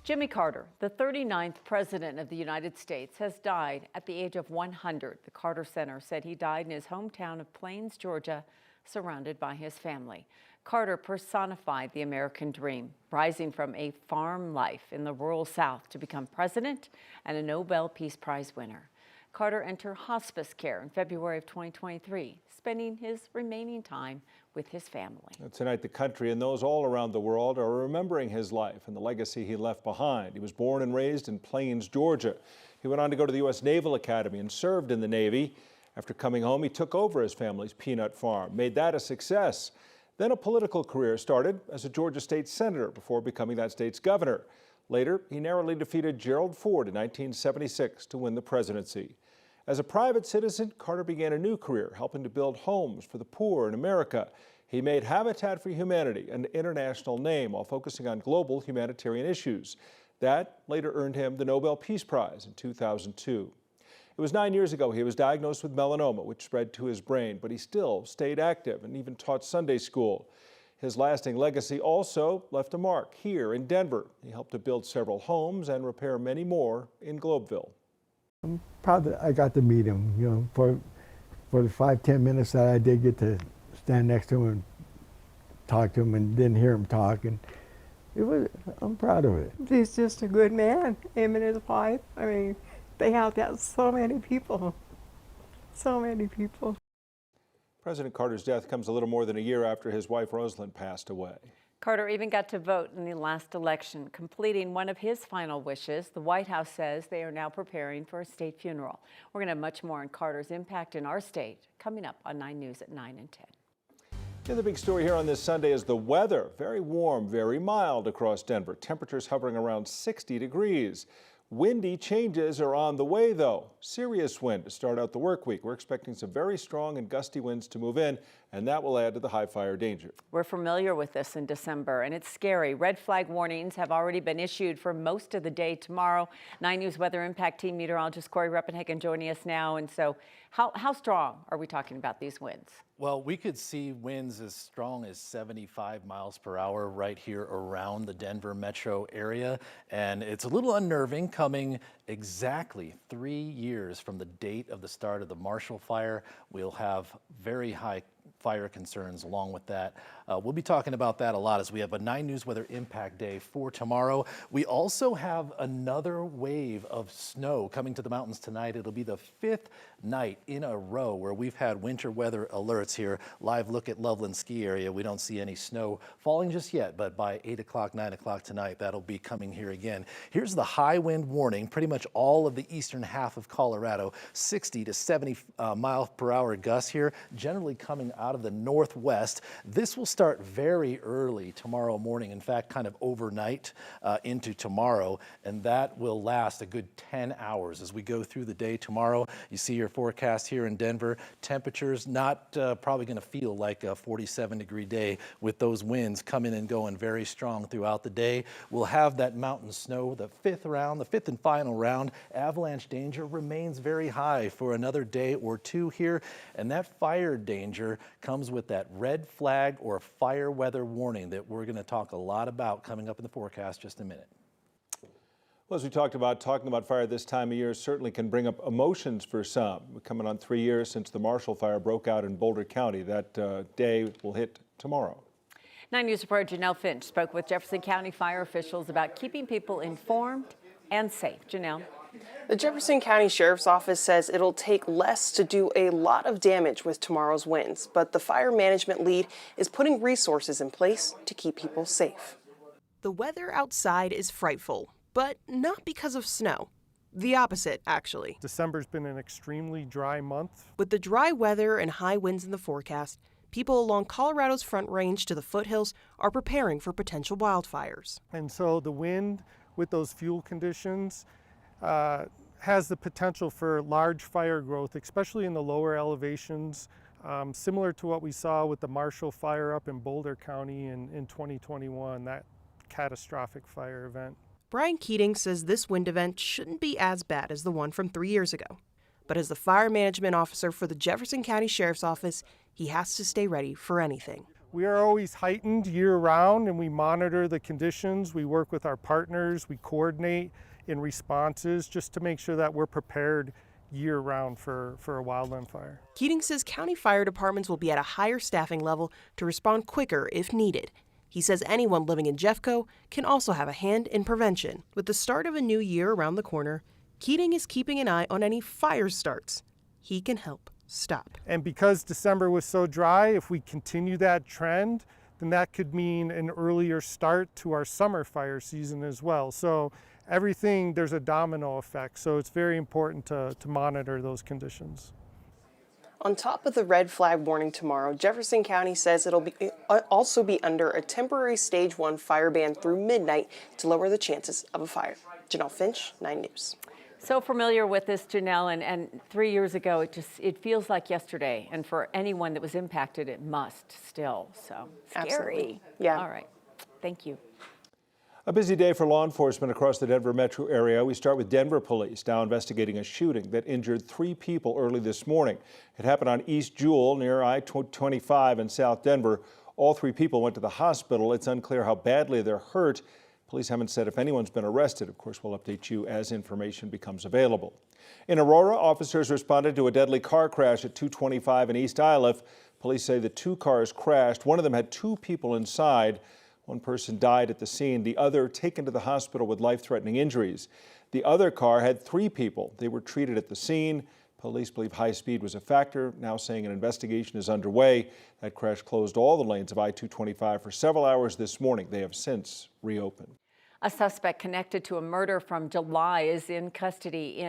Jimmy Carter, the 39th President of the United States, has died at the age of 100. The Carter Center said he died in his hometown of Plains, Georgia, surrounded by his family. Carter personified the American dream, rising from a farm life in the rural South to become president and a Nobel Peace Prize winner. Carter entered hospice care in February of 2023, spending his remaining time with his family. Tonight, the country and those all around the world are remembering his life and the legacy he left behind. He was born and raised in Plains, Georgia. He went on to go to the U.S. Naval Academy and served in the Navy. After coming home, he took over his family's peanut farm, made that a success. Then a political career started as a Georgia state senator before becoming that state's governor. Later, he narrowly defeated Gerald Ford in 1976 to win the presidency. As a private citizen, Carter began a new career, helping to build homes for the poor in America. He made Habitat for Humanity an international name while focusing on global humanitarian issues. That later earned him the Nobel Peace Prize in 2002. It was 9 years ago he was diagnosed with melanoma, which spread to his brain, but he still stayed active and even taught Sunday school. His lasting legacy also left a mark here in Denver. He helped to build several homes and repair many more in Globeville. I'm proud that I got to meet him, for the 5-10 minutes that I did get to stand next to him and talk to him and didn't hear him talk, and I'm proud of it. He's just a good man, him and his wife. I mean, they helped out so many people, so many people. President Carter's death comes a little more than a year after his wife Rosalind passed away. Carter even got to vote in the last election, completing one of his final wishes. The White House says they are now preparing for a state funeral. We're going to have much more on Carter's impact in our state coming up on 9 News at 9 and 10. The other big story here on this Sunday is the weather. Very warm, very mild across Denver. Temperatures hovering around 60 degrees. Windy changes are on the way, though. Serious wind to start out the work week. We're expecting some very strong and gusty winds to move in, and that will add to the high fire danger. We're familiar with this in December, and it's scary. Red flag warnings have already been issued for most of the day tomorrow. 9 News Weather Impact Team meteorologist Corey Reppenhagen joining us now. And so how strong are we talking about these winds? Well, we could see winds as strong as 75 miles per hour right here around the Denver metro area. And it's a little unnerving coming exactly 3 years from the date of the start of the Marshall Fire. We'll have very high fire concerns along with that. We'll be talking about that a lot as we have a 9 News Weather Impact Day for tomorrow. We also have another wave of snow coming to the mountains tonight. It'll be the 5th night in a row where we've had winter weather alerts here. Live look at Loveland ski area. We don't see any snow falling just yet, but by 8 o'clock, 9 o'clock tonight, that'll be coming here again. Here's the high wind warning. Pretty much all of the eastern half of Colorado, 60 to 70 mile per hour gusts here, generally coming out of the northwest. This will start very early tomorrow morning, in fact, kind of overnight into tomorrow, and that will last a good 10 hours as we go through the day tomorrow. You see your forecast here in Denver. Temperatures not probably going to feel like a 47-degree day with those winds coming and going very strong throughout the day. We'll have that mountain snow, the fifth and final round. Avalanche danger remains very high for another day or two here, and that fire danger comes with that red flag or fire weather warning that we're going to talk a lot about coming up in the forecast just a minute. Well, as we talked about, talking about fire this time of year certainly can bring up emotions for some. We're coming on 3 years since the Marshall Fire broke out in Boulder County. That day will hit tomorrow. 9 News reporter Janelle Finch spoke with Jefferson County fire officials about keeping people informed and safe. Janelle. The Jefferson County Sheriff's Office says it'll take less to do a lot of damage with tomorrow's winds, but the fire management lead is putting resources in place to keep people safe. The weather outside is frightful, but not because of snow. The opposite, actually. December's been an extremely dry month. With the dry weather and high winds in the forecast, people along Colorado's Front Range to the foothills are preparing for potential wildfires. And so the wind with those fuel conditions has the potential for large fire growth, especially in the lower elevations, similar to what we saw with the Marshall Fire up in Boulder County in 2021, that catastrophic fire event. Brian Keating says this wind event shouldn't be as bad as the one from 3 years ago. But as the fire management officer for the Jefferson County Sheriff's Office, he has to stay ready for anything. We are always heightened year-round, and we monitor the conditions. We work with our partners. We coordinate in responses just to make sure that we're prepared year-round for a wildland fire. Keating says county fire departments will be at a higher staffing level to respond quicker if needed. He says anyone living in Jeffco can also have a hand in prevention. With the start of a new year around the corner, Keating is keeping an eye on any fire starts he can help stop. And because December was so dry, if we continue that trend, then that could mean an earlier start to our summer fire season as well. So everything, there's a domino effect. So it's very important to monitor those conditions. On top of the red flag warning tomorrow, Jefferson County says it'll also be under a temporary stage 1 fire ban through midnight to lower the chances of a fire. Janelle Finch, 9 News. So familiar with this, Janelle, and 3 years ago, it feels like yesterday. And for anyone that was impacted, it must still. So scary. Absolutely. Yeah. All right. Thank you. A busy day for law enforcement across the Denver metro area. We start with Denver police now investigating a shooting that injured 3 people early this morning. It happened on East Jewel near I-25 in South Denver. All 3 people went to the hospital. It's unclear how badly they're hurt. Police haven't said if anyone's been arrested. Of course, we'll update you as information becomes available. In Aurora, officers responded to a deadly car crash at 225 in East Iliff. Police say the 2 cars crashed. One of them had 2 people inside. One person died at the scene, the other taken to the hospital with life-threatening injuries. The other car had 3 people. They were treated at the scene. Police believe high speed was a factor, now saying an investigation is underway. That crash closed all the lanes of I-225 for several hours this morning. They have since reopened. A suspect connected to a murder from July is in custody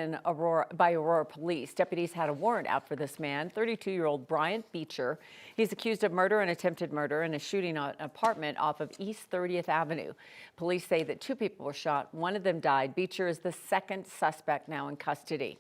by Aurora police. Deputies had a warrant out for this man, 32-year-old Bryant Beecher. He's accused of murder and attempted murder in a shooting at an apartment off of East 30th Avenue. Police say that 2 people were shot. One of them died. Beecher is the 2nd suspect now in custody.